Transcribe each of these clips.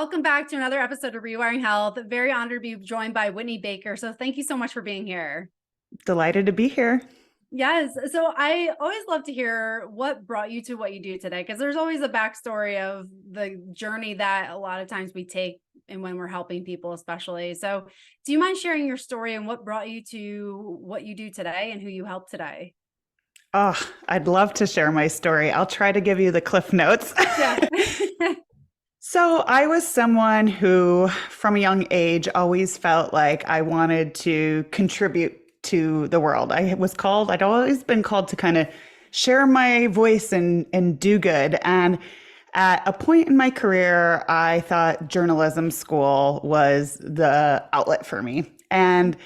welcome back to another episode of Rewiring Health. Very honored to be joined by Whitney Baker. So thank you so much for being here. Delighted to be here. Yes. So I always love to hear what brought you to what you do today, because there's always a backstory of the journey that a lot of times we take and when we're helping people, especially. So do you mind sharing your story and what brought you to what you do today and who you help today? Oh, I'd love to share my story. I'll try to give you the cliff notes. Yeah. So I was someone who, from a young age, always felt like I wanted to contribute to the world. I'd always been called to kind of share my voice and do good. And at a point in my career, I thought journalism school was the outlet for me. And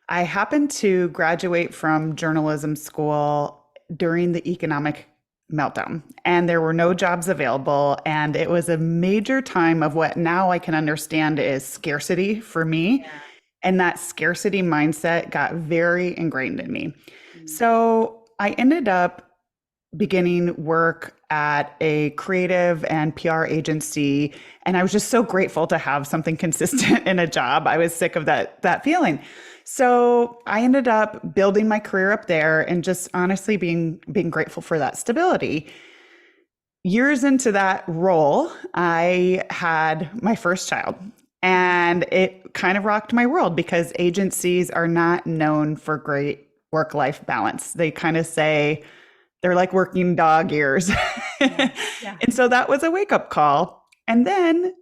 I happened to graduate from journalism school during the economic meltdown, and there were no jobs available. And it was a major time of what now I can understand is scarcity for me. Yeah. And that scarcity mindset got very ingrained in me. So I ended up beginning work at a creative and PR agency. And I was just so grateful to have something consistent in a job. I was sick of that feeling. So I ended up building my career up there and just honestly being grateful for that stability. Years into that role, I had my first child, and it kind of rocked my world because agencies are not known for great work-life balance. They kind of say they're like working dog years. Yeah. Yeah. And so that was a wake-up call. And then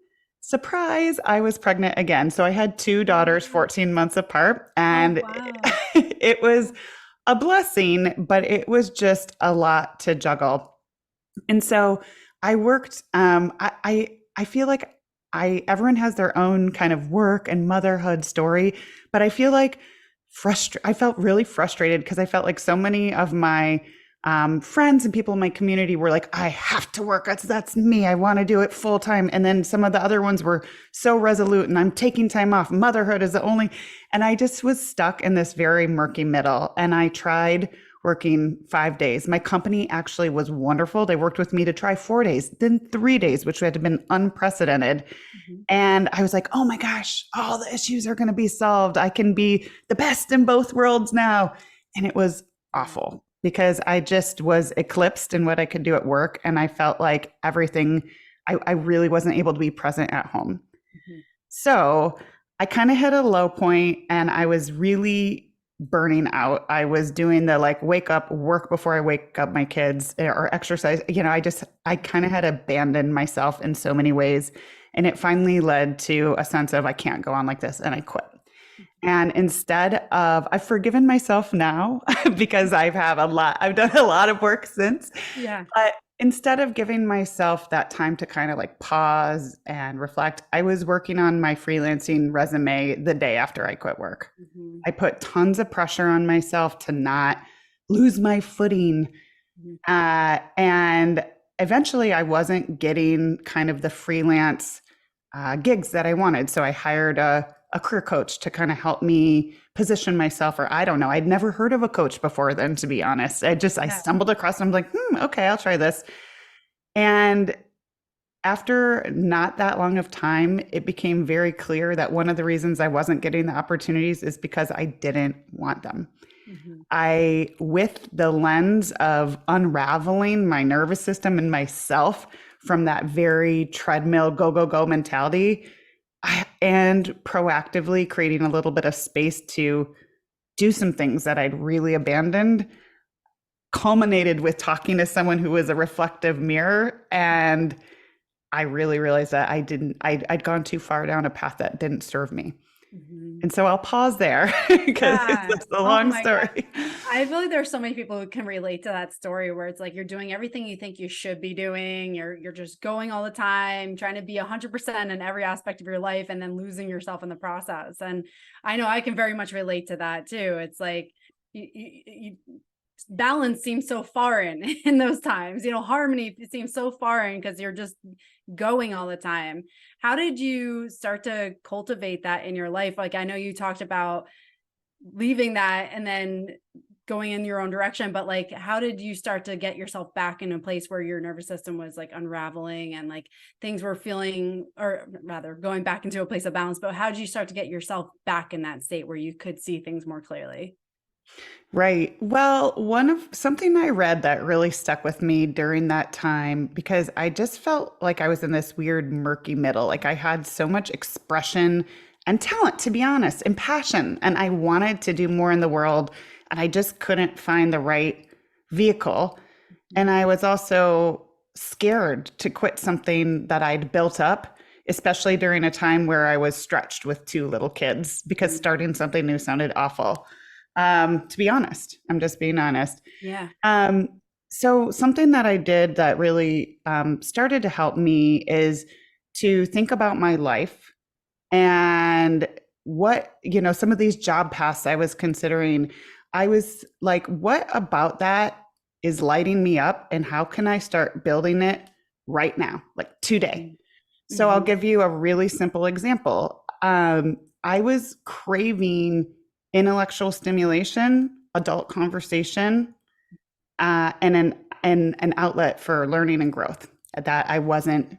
surprise, I was pregnant again. So I had two daughters, 14 months apart, and Oh, wow. it was a blessing, but it was just a lot to juggle. And so I worked, I feel like everyone has their own kind of work and motherhood story, but I feel like I felt really frustrated because I felt like so many of my friends and people in my community were like, I have to work. That's me. I want to do it full time. And then some of the other ones were so resolute and I'm taking time off. Motherhood is the only, and I just was stuck in this very murky middle. And I tried working 5 days. My company actually was wonderful. They worked with me to try 4 days, then 3 days, which had been unprecedented. Mhm. And I was like, oh my gosh, all the issues are going to be solved. I can be the best in both worlds now. And it was awful because I just was eclipsed in what I could do at work. And I felt like everything, I really wasn't able to be present at home. Mhm. So I kind of hit a low point and I was really burning out. I was doing the like wake up, work before I wake up my kids or exercise. I kind of had abandoned myself in so many ways. And it finally led to a sense of I can't go on like this, and I quit. And I've forgiven myself now because I've done a lot of work since. Yeah. But instead of giving myself that time to kind of like pause and reflect, I was working on my freelancing resume the day after I quit work. Mhm. I put tons of pressure on myself to not lose my footing. Mhm. And eventually I wasn't getting kind of the freelance gigs that I wanted. So I hired a career coach to kind of help me position myself, or I don't know. I'd never heard of a coach before then, to be honest. I Yeah. stumbled across and I'm like, okay, I'll try this. And after not that long of time, it became very clear that one of the reasons I wasn't getting the opportunities is because I didn't want them. Mhm. With the lens of unraveling my nervous system and myself from that very treadmill, go, go, go mentality, and proactively creating a little bit of space to do some things that I'd really abandoned, culminated with talking to someone who was a reflective mirror. And I really realized that I'd gone too far down a path that didn't serve me. Mhm. And so I'll pause there because Yeah. it's a Oh long my God. story. I feel like there's so many people who can relate to that story where it's like you're doing everything you think you should be doing. You're just going all the time, trying to be 100% in every aspect of your life and then losing yourself in the process. And I know I can very much relate to that too. It's like balance seems so foreign in those times. Harmony seems so foreign because you're just going all the time. How did you start to cultivate that in your life? Like, I know you talked about leaving that and then going in your own direction, but like, how did you start to get yourself back in a place where your nervous system was like unraveling and like things were feeling, or rather going back into a place of balance, but how did you start to get yourself back in that state where you could see things more clearly? Right. Well, one of something I read that really stuck with me during that time, because I just felt like I was in this weird murky middle. Like I had so much expression and talent, to be honest, and passion, and I wanted to do more in the world, and I just couldn't find the right vehicle. And I was also scared to quit something that I'd built up, especially during a time where I was stretched with two little kids, because starting something new sounded awful. To be honest, I'm just being honest. Yeah. So something that I did that really started to help me is to think about my life and what, some of these job paths I was considering. I was like, what about that is lighting me up, and how can I start building it right now, like today? So I'll give you a really simple example. I was craving intellectual stimulation, adult conversation, and an outlet for learning and growth that I wasn't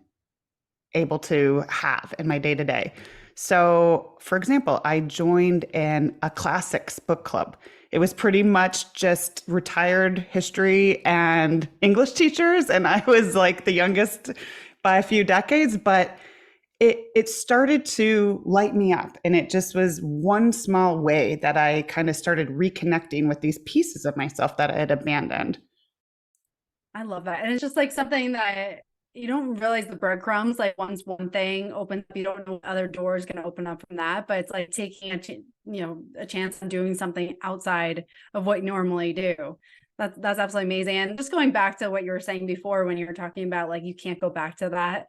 able to have in my day to day. So, for example, I joined a classics book club. It was pretty much just retired history and English teachers, and I was like the youngest by a few decades, but it started to light me up. And it just was one small way that I kind of started reconnecting with these pieces of myself that I had abandoned. I love that. And it's just like something that you don't realize the breadcrumbs, like once one thing opens up, you don't know what other doors going to open up from that, but it's like taking a chance on doing something outside of what you normally do. That's absolutely amazing. And just going back to what you were saying before, when you were talking about like, you can't go back to that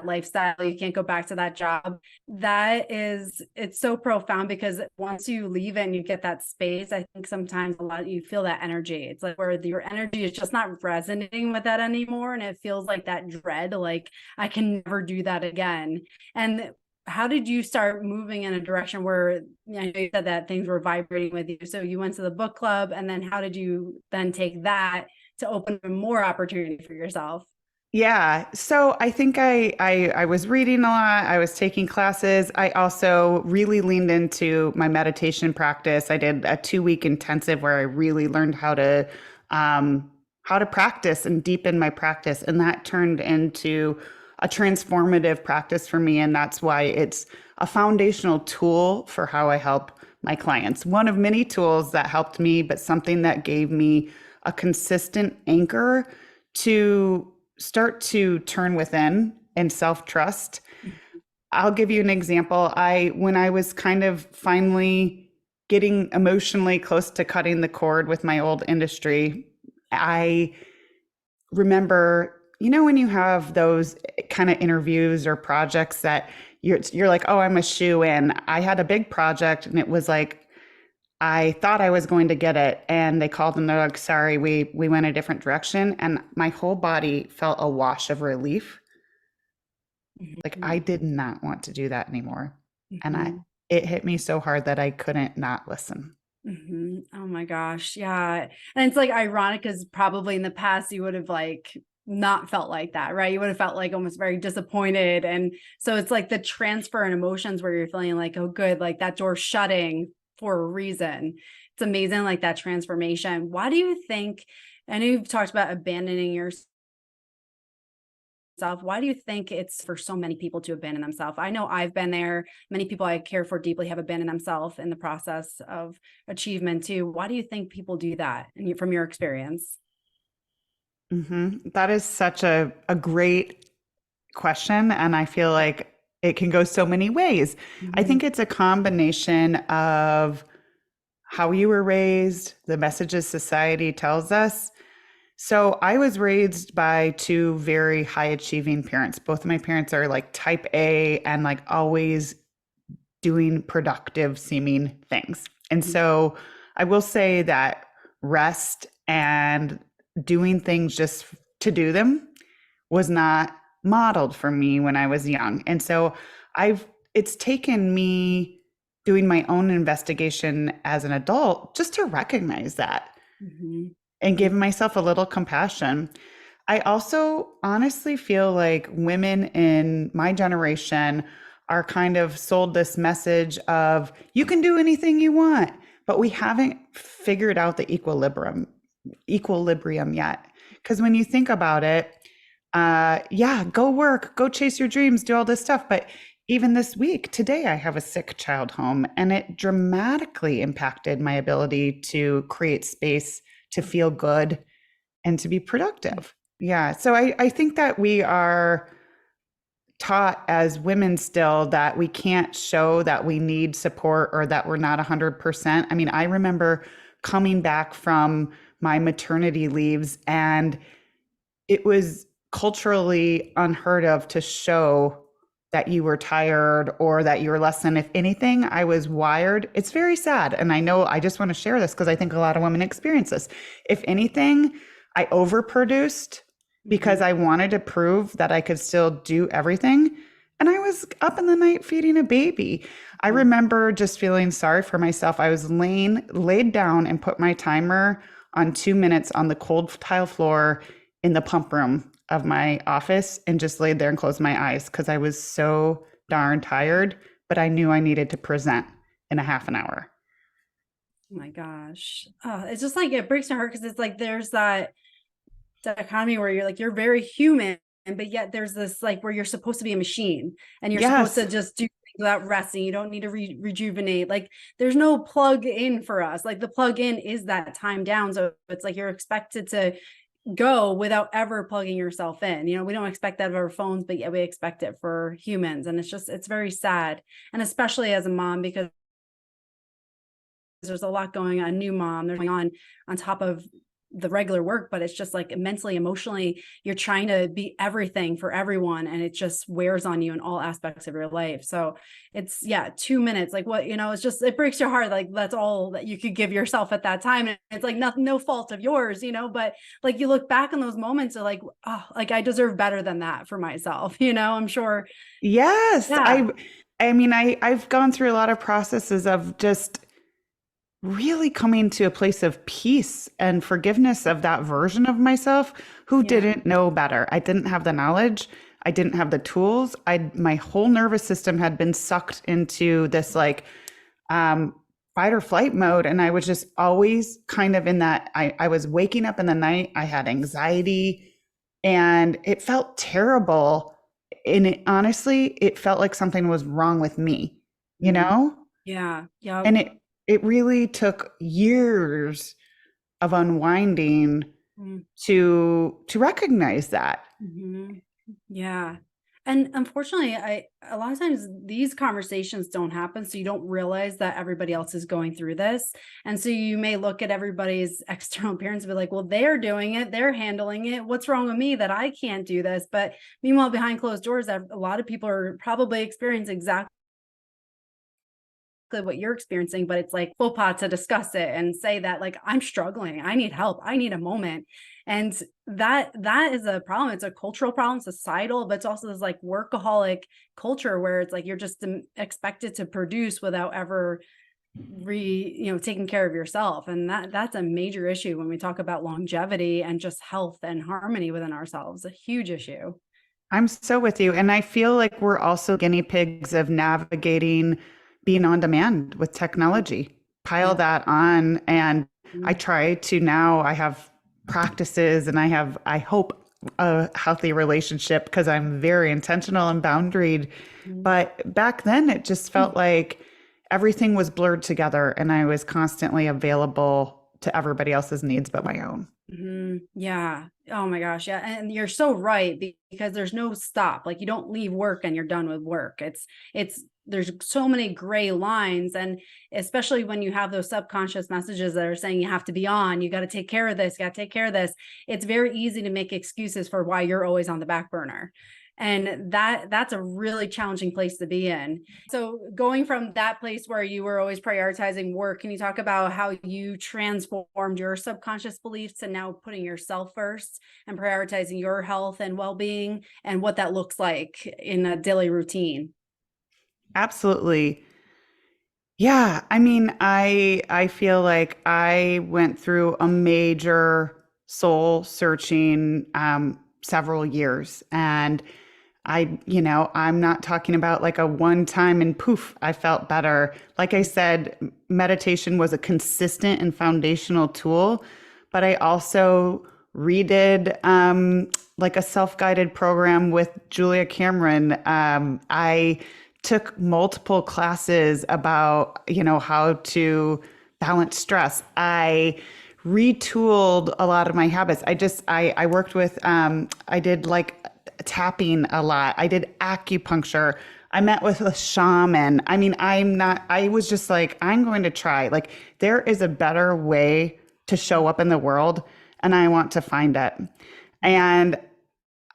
lifestyle, you can't go back to that job. It's so profound, because once you leave it and you get that space, I think sometimes you feel that energy. It's like where your energy is just not resonating with that anymore. And it feels like that dread, like I can never do that again. And how did you start moving in a direction where, you said that things were vibrating with you? So you went to the book club, and then how did you then take that to open more opportunity for yourself? Yeah. So I think I was reading a lot. I was taking classes. I also really leaned into my meditation practice. I did a 2-week intensive where I really learned how to practice and deepen my practice. And that turned into a transformative practice for me. And that's why it's a foundational tool for how I help my clients. One of many tools that helped me, but something that gave me a consistent anchor to start to turn within and self-trust. I'll give you an example. When I was kind of finally getting emotionally close to cutting the cord with my old industry, I remember, when you have those kind of interviews or projects that you're like, oh, I'm a shoe-in. I had a big project, and it was like, I thought I was going to get it, and they called and they're like, sorry, we went a different direction. And my whole body felt a wash of relief. Like I did not want to do that anymore. And it hit me so hard that I couldn't not listen. Oh my gosh. Yeah. And it's like ironic, because probably in the past you would have like not felt like that, right? You would have felt like almost very disappointed. And so it's like the transfer in emotions where you're feeling like, oh, good, like that door shutting for a reason. It's amazing, like that transformation. Why do you think, I know you've talked about abandoning yourself. Why do you think it's for so many people to abandon themselves? I know I've been there. Many people I care for deeply have abandoned themselves in the process of achievement too. Why do you think people do that, and from your experience? That is such a great question. And I feel like it can go so many ways. I think it's a combination of how you were raised, the messages society tells us. So I was raised by two very high achieving parents. Both of my parents are like type A and like always doing productive seeming things. And so I will say that rest and doing things just to do them was not modeled for me when I was young. And so it's taken me doing my own investigation as an adult just to recognize that. Mhm. and Mm. give myself a little compassion. I also honestly feel like women in my generation are kind of sold this message of you can do anything you want, but we haven't figured out the equilibrium yet. Because when you think about it, yeah, go work, go chase your dreams, do all this stuff. But even this week, today, I have a sick child home, and it dramatically impacted my ability to create space to feel good and to be productive. Yeah. So I think that we are taught as women still that we can't show that we need support or that we're not 100%. I mean, I remember coming back from my maternity leaves, and it was culturally unheard of to show that you were tired or that you were less than. If anything, I was wired. It's very sad. And I know I just want to share this because I think a lot of women experience this. If anything, I overproduced because Mhm. I wanted to prove that I could still do everything. And I was up in the night feeding a baby. I Mhm. remember just feeling sorry for myself. I was laid down and put my timer on 2 minutes on the cold tile floor in the pump room of my office and just laid there and closed my eyes because I was so darn tired, but I knew I needed to present in a half an hour. Oh my gosh. Oh, it's just like it breaks my heart because it's like there's that dichotomy where you're like you're very human, but yet there's this like where you're supposed to be a machine and you're supposed to Yes. just do things without resting. You don't need to rejuvenate. Like there's no plug in for us. Like the plug in is that time down. So it's like you're expected to go without ever plugging yourself in. You know, we don't expect that of our phones, but yet we expect it for humans. And it's very sad. And especially as a mom, because there's a lot going on, new mom, there's going on top of the regular work, but it's just like mentally, emotionally, you're trying to be everything for everyone. And it just wears on you in all aspects of your life. So it's, yeah, 2 minutes, like what, it's just, it breaks your heart. Like that's all that you could give yourself at that time. And it's like nothing, no fault of yours, but like you look back on those moments are like, oh, like I deserve better than that for myself, I'm sure. Yes. Yeah. I mean, I've gone through a lot of processes of just really coming to a place of peace and forgiveness of that version of myself who Yeah. didn't know better. I didn't have the knowledge. I didn't have the tools. My whole nervous system had been sucked into this like um, fight or flight mode. And I was just always kind of in that. I was waking up in the night. I had anxiety and it felt terrible. And honestly, it felt like something was wrong with me, you Mhm. know? Yeah. Yeah. And it really took years of unwinding to recognize that. Mm-hmm. Yeah. And unfortunately, a lot of times these conversations don't happen. So you don't realize that everybody else is going through this. And so you may look at everybody's external appearance and be like, well, they're doing it, they're handling it. What's wrong with me that I can't do this? But meanwhile, behind closed doors, a lot of people are probably experiencing exactly what you're experiencing, but it's like full pot to discuss it and say that like I'm struggling, I need help, I need a moment. And that is a problem. It's a cultural problem, societal, but it's also this like workaholic culture where it's like you're just expected to produce without ever taking care of yourself. And that's a major issue when we talk about longevity and just health and harmony within ourselves, a huge issue. I'm so with you. And I feel like we're also guinea pigs of navigating being on demand with technology. Pile Yeah. that on. And I Mhm. try to now, I have practices and I hope, a healthy relationship because I'm very intentional and boundaried. But back then, it just felt like everything was blurred together and I was constantly available to everybody else's needs but my own. Yeah. Oh my gosh. Yeah. And you're so right because there's no stop. Like you don't leave work and you're done with work. There's so many gray lines. And especially when you have those subconscious messages that are saying you have to be on, you got to take care of this, got to take care of this. It's very easy to make excuses for why you're always on the back burner. And that's a really challenging place to be in. So going from that place where you were always prioritizing work, can you talk about how you transformed your subconscious beliefs and now putting yourself first and prioritizing your health and well-being and what that looks like in a daily routine? Absolutely. Yeah, I mean, I feel like I went through a major soul searching several years, and I'm not talking about like a one time and poof, I felt better. Like I said, meditation was a consistent and foundational tool, but I also redid like a self-guided program with Julia Cameron. I took multiple classes about, how to balance stress. I retooled a lot of my habits. I worked with, I did like tapping a lot. I did acupuncture. I met with a shaman. I mean, I was just like, I'm going to try. Like, there is a better way to show up in the world, and I want to find it. And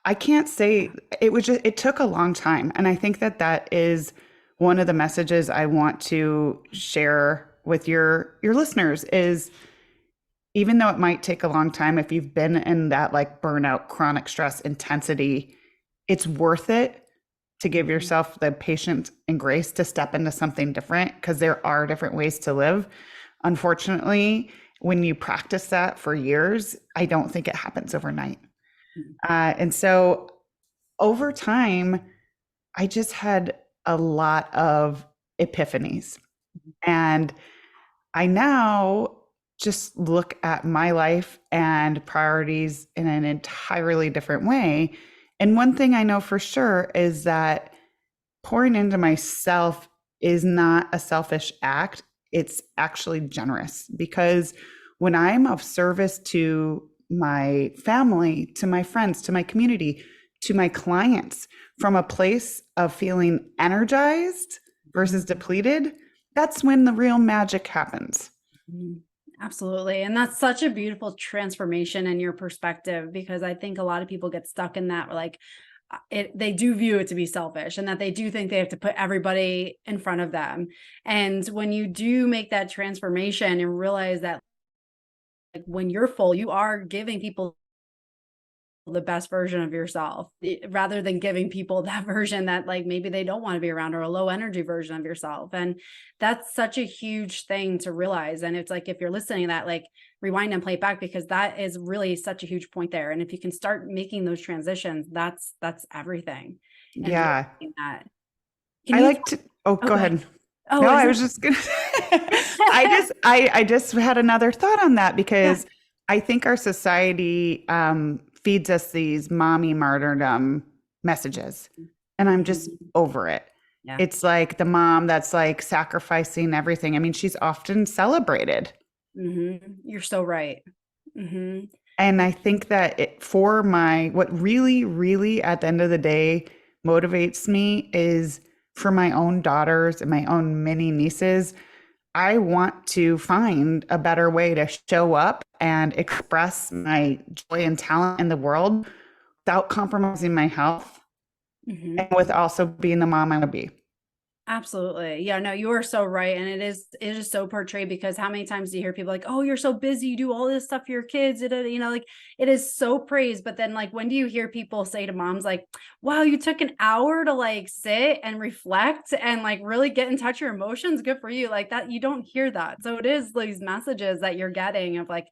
I can't say it took a long time. And I think that that is one of the messages I want to share with your listeners is even though it might take a long time, if you've been in that like burnout, chronic stress intensity, it's worth it to give yourself the patience and grace to step into something different because there are different ways to live. Unfortunately, when you practice that for years, I don't think it happens overnight. And so over time, I just had a lot of epiphanies. And I now just look at my life and priorities in an entirely different way. And one thing I know for sure is that pouring into myself is not a selfish act. It's actually generous because when I'm of service to my family, to my friends, to my community, to my clients from a place of feeling energized versus depleted, that's when the real magic happens. Absolutely. And that's such a beautiful transformation in your perspective, because I think a lot of people get stuck in that, like they do view it to be selfish and that they do think they have to put everybody in front of them. And when you do make that transformation and realize that like when you're full, you are giving people the best version of yourself rather than giving people that version that like maybe they don't want to be around, or a low energy version of yourself. And that's such a huge thing to realize. And it's like, if you're listening to that, like rewind and play it back, because that is really such a huge point there. And if you can start making those transitions, that's everything. And Yeah. realizing that. Can I you like to, oh, oh, go ahead. oh No, is I it was just gonna I just had another thought on that yeah. because I think our society feeds us these mommy martyrdom messages, and I'm just Mhm. over it. Yeah. It's like the mom that's like sacrificing everything. I mean, she's often celebrated. You're so right. hmm And I think that for what really, really at the end of the day motivates me is for my own daughters and my own mini nieces. I want to find a better way to show up and express my joy and talent in the world without compromising my health and hmm with also being the mom I want to be. Absolutely. Yeah, no, you are so right. And it is so portrayed, because how many times do you hear people like, oh, you're so busy, you do all this stuff for your kids, like it is so praised. But then like when do you hear people say to moms like, wow, you took an hour to like sit and reflect and like really get in touch with your emotions? Good for you. Like that, you don't hear that. So it is these messages that you're getting of like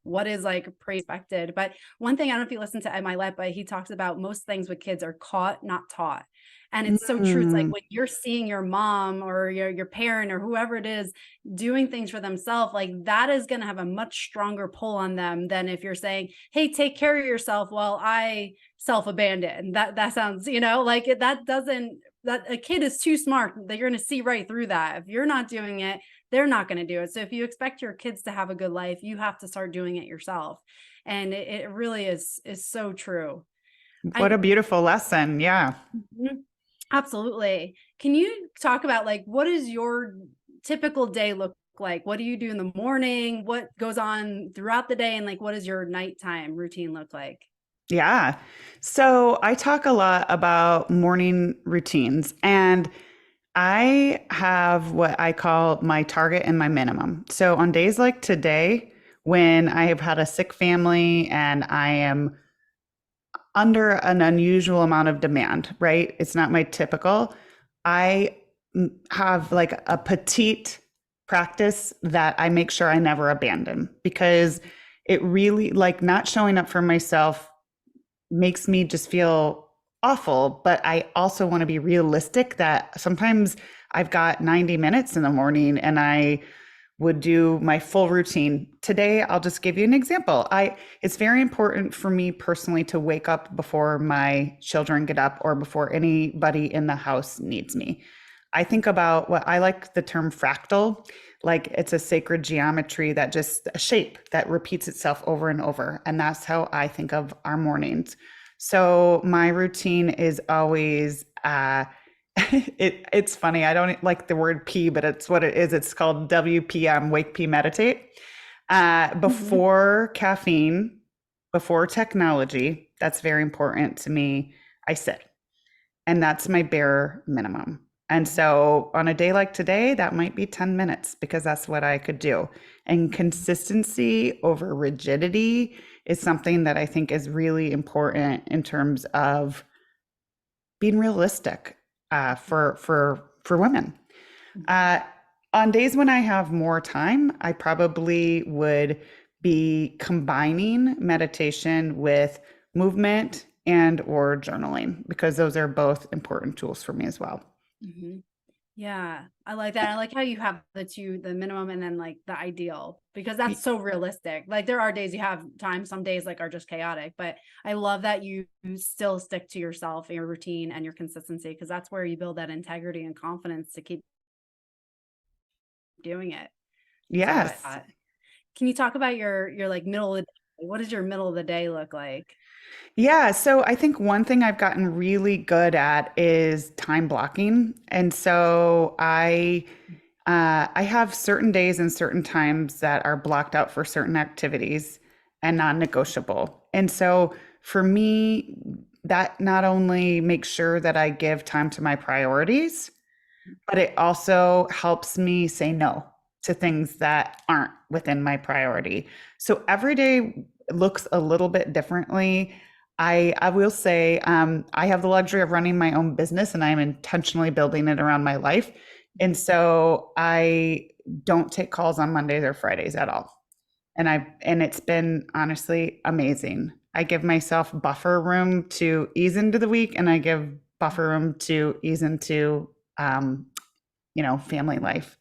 what is like expected. But one thing, I don't know if you listen to Ed Milet, but he talks about most things with kids are caught, not taught. And it's so true. It's like Mm, when you're seeing your mom or your parent or whoever it is doing things for themselves, like that is going to have a much stronger pull on them than if you're saying, hey, take care of yourself while I self-abandon. That sounds, like that doesn't, that a kid is too smart. They're going to see right through that. If you're not doing it, they're not going to do it. So if you expect your kids to have a good life, you have to start doing it yourself. And it really is so true. what I a beautiful lesson. Yeah. Mhm. Absolutely. Can you talk about like what does your typical day look like? What do you do in the morning? What goes on throughout the day? And like what does your nighttime routine look like? Yeah. So I talk a lot about morning routines, and I have what I call my target and my minimum. So on days like today, when I have had a sick family and I am under an unusual amount of demand, right? It's not my typical. I have like a petite practice that I make sure I never abandon, because it really, like, not showing up for myself makes me just feel awful. But I also want to be realistic that sometimes I've got 90 minutes in the morning and I would do my full routine. Today, I'll just give you an example. It's very important for me personally to wake up before my children get up or before anybody in the house needs me. I think about what I like the term fractal, like it's a sacred geometry, that just a shape that repeats itself over and over. And that's how I think of our mornings. So my routine is always it's funny. I don't like the word P, but it's what it is. It's called WPM, Wake P Meditate. Mhm. Before caffeine, before technology, that's very important to me. I sit, and that's my bare minimum. And so on a day like today, that might be 10 minutes because that's what I could do. And consistency over rigidity is something that I think is really important in terms of being realistic for women. Mhm. Uh, on days when I have more time, I probably would be combining meditation with movement and or journaling, because those are both important tools for me as well. Mhm. Yeah, I like that. I like how you have the minimum and then like the ideal, because that's so realistic. Like there are days you have time, some days like are just chaotic, but I love that you still stick to yourself and your routine and your consistency, because that's where you build that integrity and confidence to keep doing it. So Yes. can you talk about your like middle of the day? What does your middle of the day look like? Yeah, so I think one thing I've gotten really good at is time blocking. And so I have certain days and certain times that are blocked out for certain activities and non-negotiable. And so for me, that not only makes sure that I give time to my priorities, but it also helps me say no to things that aren't within my priority. So every day looks a little bit differently. I will say I have the luxury of running my own business, and I'm intentionally building it around my life. And so I don't take calls on Mondays or Fridays at all. And it's been honestly amazing. I give myself buffer room to ease into the week, and I give buffer room to ease into um, family life.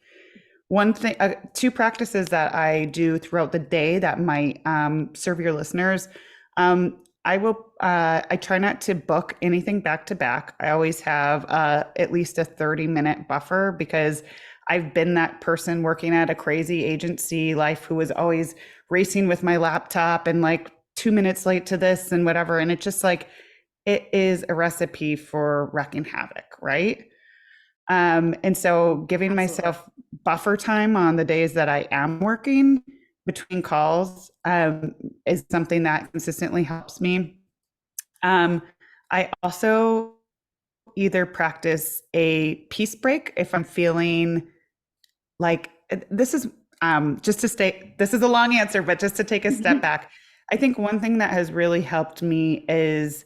One thing, two practices that I do throughout the day that might serve your listeners. I try not to book anything back to back. I always have at least a 30-minute buffer, because I've been that person working at a crazy agency life who was always racing with my laptop and like 2 minutes late to this and whatever. And it just like, it is a recipe for wrecking havoc, right? And so giving Absolutely. myself buffer time on the days that I am working between calls is something that consistently helps me. Um, I also either practice a peace break if I'm feeling like this is just to stay, this is a long answer, but just to take a step back. I think one thing that has really helped me is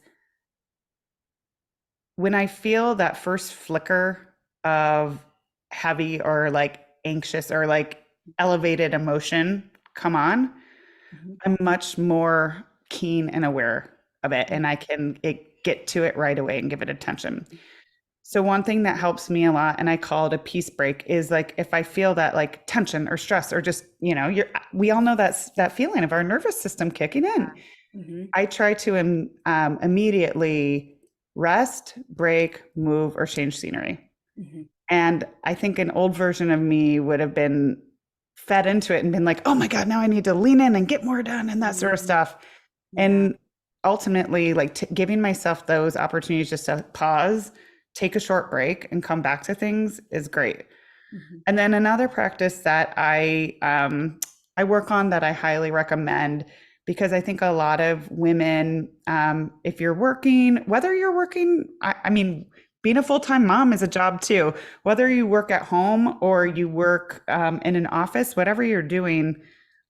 when I feel that first flicker of heavy or like anxious or like elevated emotion come on, Mhm. I'm much more keen and aware of it, and Mhm. I can get to it right away and give it attention. So one thing that helps me a lot, and I call it a peace break, is like if I feel that like tension or stress or just, we all know that feeling of our nervous system kicking in. Mhm. I try to immediately rest, break, move, or change scenery. Mhm. And I think an old version of me would have been fed into it and been like, oh my God, now I need to lean in and get more done and that sort of Mhm. stuff. Yeah. And ultimately, like giving myself those opportunities just to pause, take a short break, and come back to things is great. Mhm. And then another practice that I work on that I highly recommend, because I think a lot of women, if you're working, whether you're working, I mean, being a full time mom is a job too. Whether you work at home or you work in an office, whatever you're doing,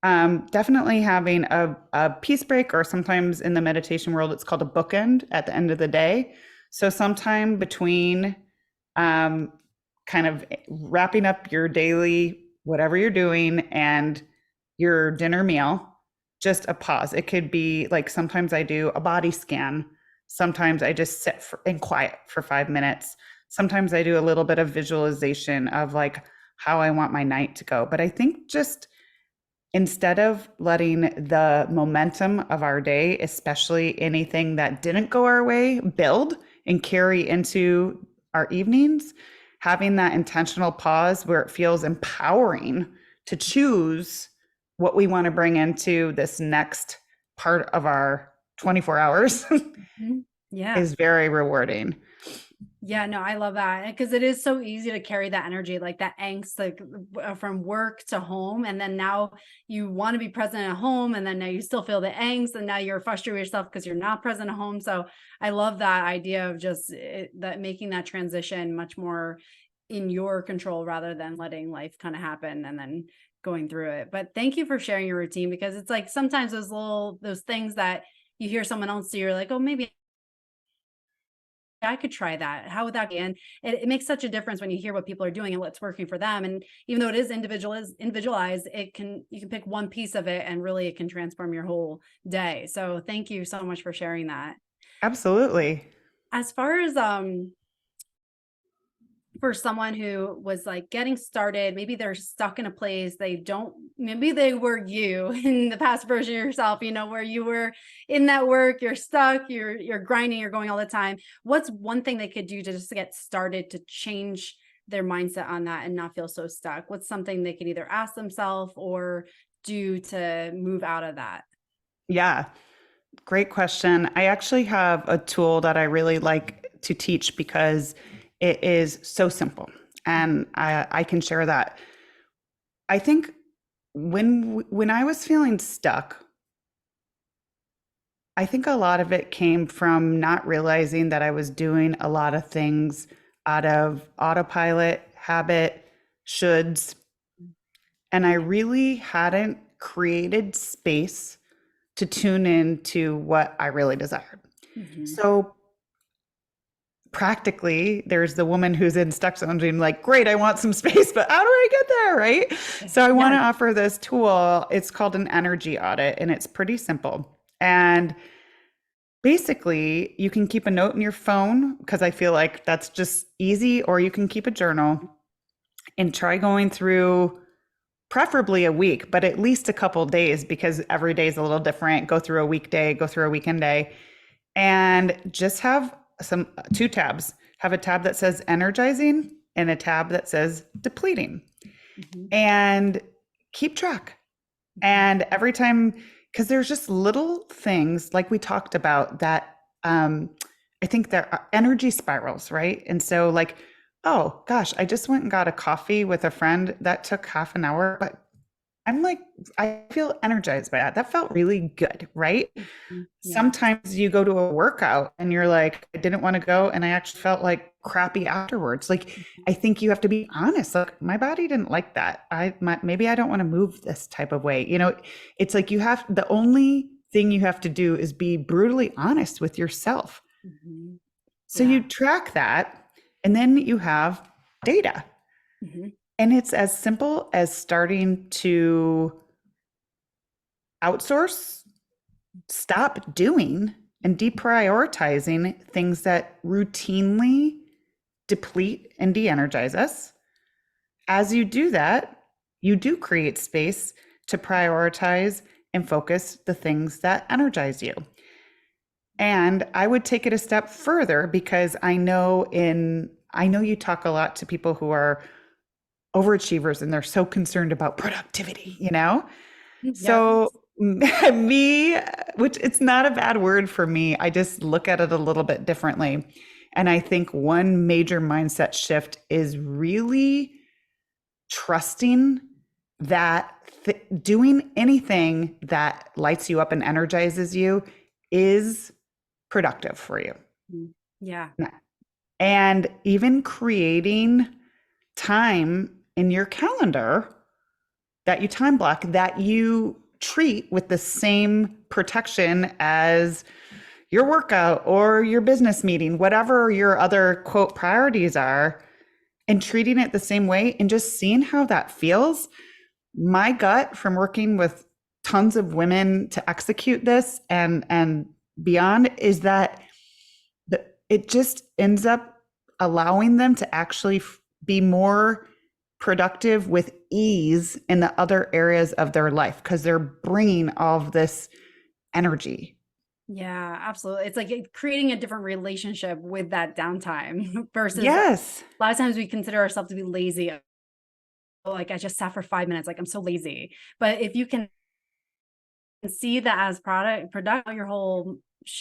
definitely having a peace break, or sometimes in the meditation world, it's called a bookend at the end of the day. So sometime between um, kind of wrapping up your daily, whatever you're doing, and your dinner meal, just a pause. It could be like sometimes I do a body scan. Sometimes I just sit in quiet for 5 minutes. Sometimes I do a little bit of visualization of like how I want my night to go. But I think just instead of letting the momentum of our day, especially anything that didn't go our way, build and carry into our evenings, having that intentional pause where it feels empowering to choose what we want to bring into this next part of our 24 hours Yeah. is very rewarding. Yeah, no, I love that because it is so easy to carry that energy, like that angst, like from work to home. And then now you want to be present at home, and then now you still feel the angst, and now you're frustrated with yourself because you're not present at home. So I love that idea of just that making that transition much more in your control rather than letting life kind of happen and then going through it. But thank you for sharing your routine, because it's like sometimes those things that you hear someone else do, you're like, oh, maybe I could try that. How would that be? And it makes such a difference when you hear what people are doing and what's working for them. And even though it is individualized, you can pick one piece of it and really it can transform your whole day. So thank you so much for sharing that. Absolutely. As far as for someone who was like getting started, maybe they're stuck in a place maybe they were you in the past version of yourself, where you were in that work, you're stuck, you're grinding, you're going all the time. What's one thing they could do to just get started to change their mindset on that and not feel so stuck? What's something they could either ask themselves or do to move out of that? Yeah. Great question. I actually have a tool that I really like to teach because it is so simple, and I can share that. I think when I was feeling stuck, I think a lot of it came from not realizing that I was doing a lot of things out of autopilot, habit, shoulds, and I Yeah. really hadn't created space to tune in to what I really desired. Mhm. So practically, there's the woman who's in stuck zone being like, great, I want some space, but how do I get there? Right. So I want Yeah. to offer this tool. It's called an energy audit, and it's pretty simple. And basically, you can keep a note in your phone because I feel like that's just easy, or you can keep a journal and try going through preferably a week, but at least a couple days, because every day is a little different. Go through a weekday, go through a weekend day, and just have two tabs. Have a tab that says energizing and a tab that says depleting, Mhm. and keep track. Mhm. And every time, because there's just little things like we talked about that I think there are energy spirals, right? And so, like, oh gosh, I just went and got a coffee with a friend that took half an hour, but I'm like, I feel energized by that. That felt really good, right? Mhm. Yeah. Sometimes you go to a workout and you're like, I didn't want to go, and I actually felt like crappy afterwards. Like, Mhm. I think you have to be honest. Like, my body didn't like that. Maybe I don't want to move this type of way. It's like the only thing you have to do is be brutally honest with yourself. Mhm. So you Yeah. track that, and then you have data. Mhm. And it's as simple as starting to outsource, stop doing, and deprioritizing things that routinely deplete and de energize us. As you do that, you do create space to prioritize and focus the things that energize you. And I would take it a step further, because I know you talk a lot to people who are overachievers and they're so concerned about productivity, you know? Yeah. So me, which it's not a bad word for me, I just look at it a little bit differently. And I think one major mindset shift is really trusting that doing anything that lights you up and energizes you is productive for you. Mhm. Yeah. And even creating time in your calendar that you time block, that you treat with the same protection as your workout or your business meeting, whatever your other quote priorities are, and treating it the same way and just seeing how that feels. My gut from working with tons of women to execute this and beyond is that it just ends up allowing them to actually be more productive with ease in the other areas of their life because they're bringing all of this energy. Yeah, absolutely. It's like creating a different relationship with that downtime versus Yes. a lot of times we consider ourselves to be lazy. Like I just sat for 5 minutes, like I'm so lazy. But if you can see that as product, your whole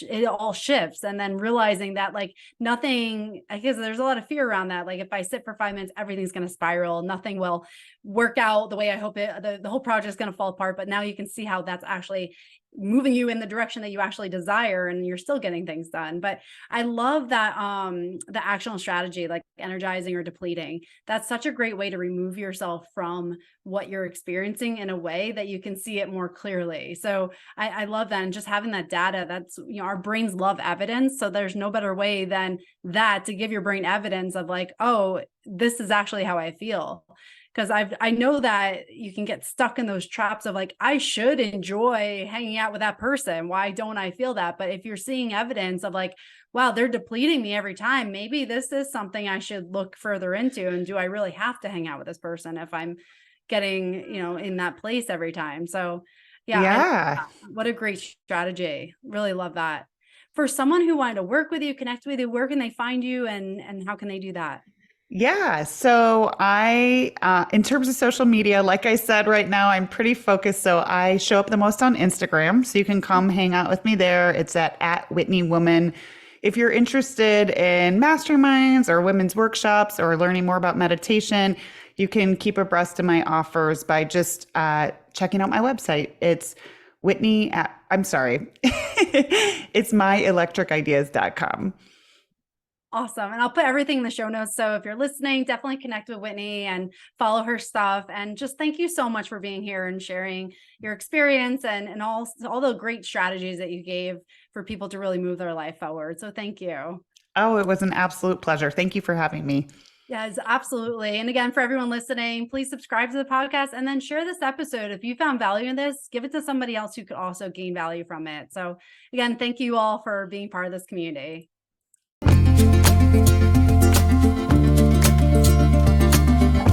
it all shifts, and then realizing that like nothing, I guess there's a lot of fear around that. Like if I sit for 5 minutes, everything's going to spiral, nothing will work out the way I hope it, the whole project is going to fall apart. But now you can see how that's actually moving you in the direction that you actually desire, and you're still getting things done. But I love that the actionable strategy, like energizing or depleting, that's such a great way to remove yourself from what you're experiencing in a way that you can see it more clearly. So I love that. And just having that data, that's, you know, our brains love evidence. So there's no better way than that to give your brain evidence of like, oh, this is actually how I feel. Because I know that you can get stuck in those traps of like, I should enjoy hanging out with that person. Why don't I feel that? But if you're seeing evidence of like, wow, they're depleting me every time, maybe this is something I should look further into. And do I really have to hang out with this person if I'm getting, you know, in that place every time? So yeah, Yeah. what a great strategy. Really love that. For someone who wanted to work with you, connect with you, where can they find you, and how can they do that? Yeah. So in terms of social media, like I said, right now I'm pretty focused. So I show up the most on Instagram. So you can come hang out with me there. It's at Whitney Woman. If you're interested in masterminds or women's workshops or learning more about meditation, you can keep abreast of my offers by just checking out my website. It's it's myelectricideas.com. Awesome. And I'll put everything in the show notes. So if you're listening, definitely connect with Whitney and follow her stuff. And just thank you so much for being here and sharing your experience and all the great strategies that you gave for people to really move their life forward. So thank you. Oh, it was an absolute pleasure. Thank you for having me. Yes, absolutely. And again, for everyone listening, please subscribe to the podcast and then share this episode. If you found value in this, give it to somebody else who could also gain value from it. So again, thank you all for being part of this community.